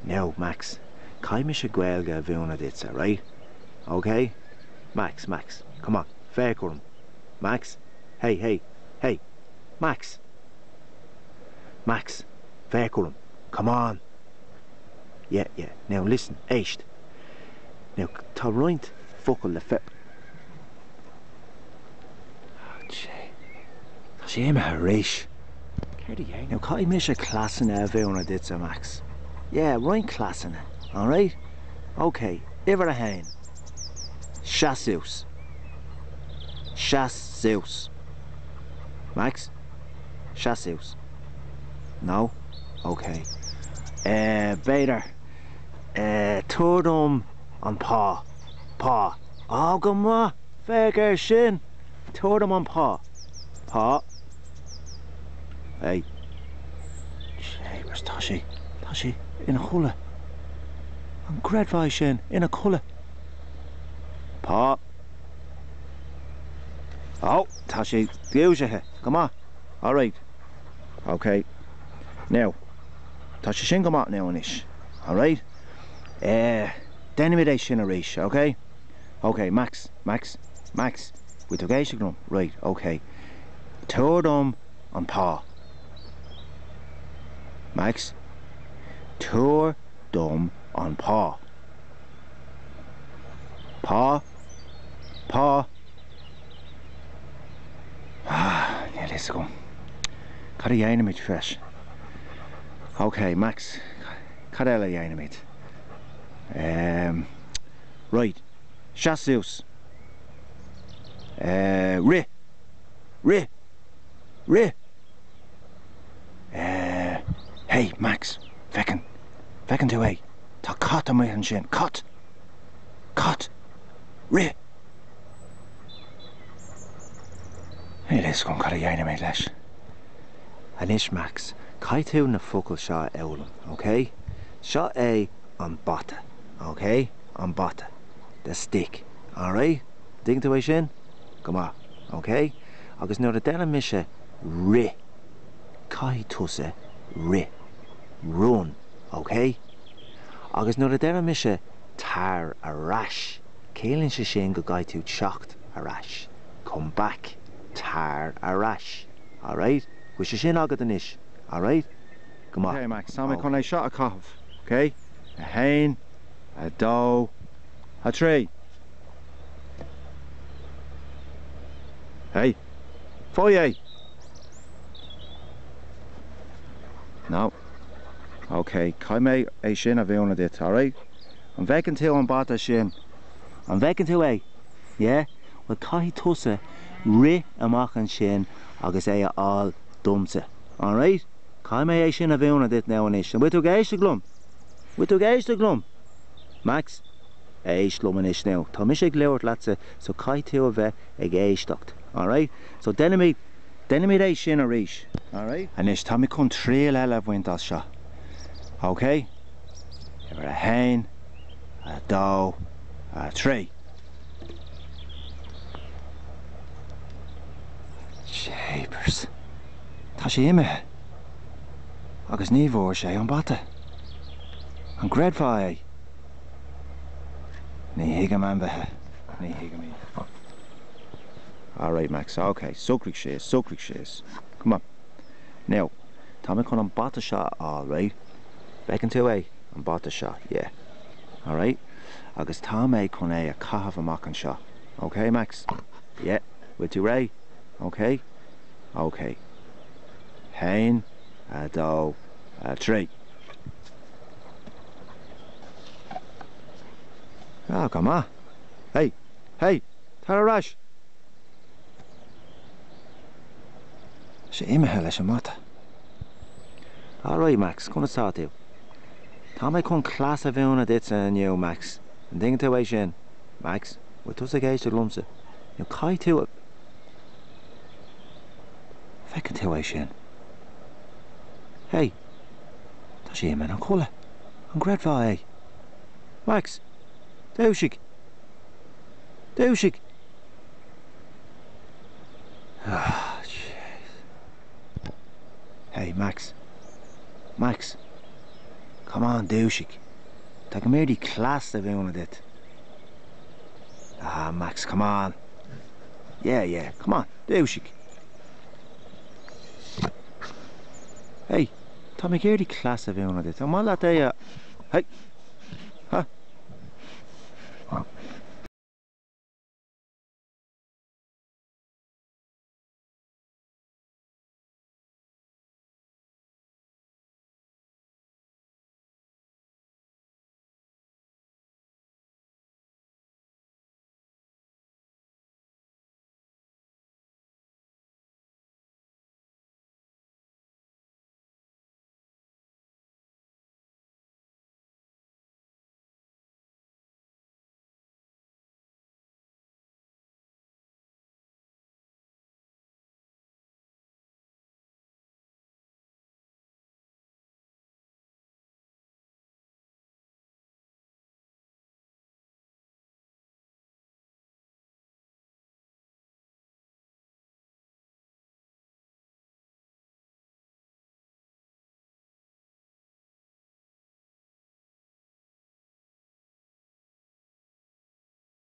Now, Max, cai me se gweilga a bhúna ditsa, right? Okay? Max, come on, fair curm. Max, hey, Max, fair curm, come on. Yeah, now listen, echt. Now, tá roint focal le fe... Oh, gee. Tá sé éime a réis. Now, cai me se classana a bhúna ditsa, Max. Yeah, roint classana, alright? Okay, iver a hain. Chaseus. Max? Chaseus. No? Okay. Better. Turdum on paw. Oh, come on. Fair shin. Turdum on paw. Hey. Jay, where's Tashi? Tashi, in a chulla. An gredfai shin, in a chulla. Paw. Oh, Tashi, buíochas. Come on. All right. Okay. Now, Tashi shin come out now on this. All right. Denimid shin a rish. Okay. Okay, Max. We took a signal. Right. Okay. Turdum on paw. Max. Turdum on paw. Paw. Yeah, let's go. Cut a dynamite fresh. Okay, Max. Cut a dynamite. Right. Chaseus. Ri. Hey, Max. Feckin to a. Ta cut a man shin. Cut. Ri. Hey, let's go cut a dynamite lash. Anish, Max. Cai tú na focal shot ewlum, okay? Shot A on bata, okay? On bata. The stick, alright? Ding to a shin? Come on, okay? Agus no the dena misha ri. Cai tusa ri. Run, okay? Agus no the dena misha tar a rash. Kaelin she shin go gai tú shocked a rash. Come back, tar a rash, alright? Wish she shin agad anish. Alright? Come on. Okay, Max, Tommy, can I shot a cough? Okay? A hain, a doe, a tree. Hey, foyer. No. Okay, Kaime a shin a bhúna dit, alright? I'm vacant till on bata shin. I'm vacant to a. Yeah? Well, cai tusa ri amachan shin agus é all dumsa. Alright? Cai me é sin a bhúna dit now an ish. And we took the glum. Max, éis glum an ish now. Tá mis ag leabhart latsa, so cai tú a bheith ag éisteacht. Alright? So denimid é sin a ríis. Alright? And ish, Tommy con tríal eile bhaint as seo. Okay? Ever a hain, a doe, a tree. Shapers. Tá sé ime. Agus ní bhór sé an bata. An gredfá é. Ní higa man bethe. Ní higa mí. Alright, Max, okay. Sucrig shés. Come on. Now, Tommy con an bata shot, alright? Beckin tú é. An bata shot, yeah. Alright? Agus Tommy con a cahav amach an shot. Okay, Max? Yeah. With you, Ray? Okay? Okay. Hain, a doe, a tree. Oh, come on. Hey, tar a rash. Sé imethe leis an mata. Alright, Max, conna start tú. Tá mé chun clas a bhúna dit an you, Max. An ding tú é sin. Max, we tus a géiste glumsa. You cai tú a... Fecin tú é sin. Hey, tá sé imen an chulla. An gredfá é. Max, Dúisig. Ah, jeez. Hey, Max. Come on, douchig. Tá go méirí class a bhíonna dit. Ah, Max, come on. Yeah, come on, douchig. Hey, tá mé géirí class a bhíonna dit. Tá má lá é. Hey.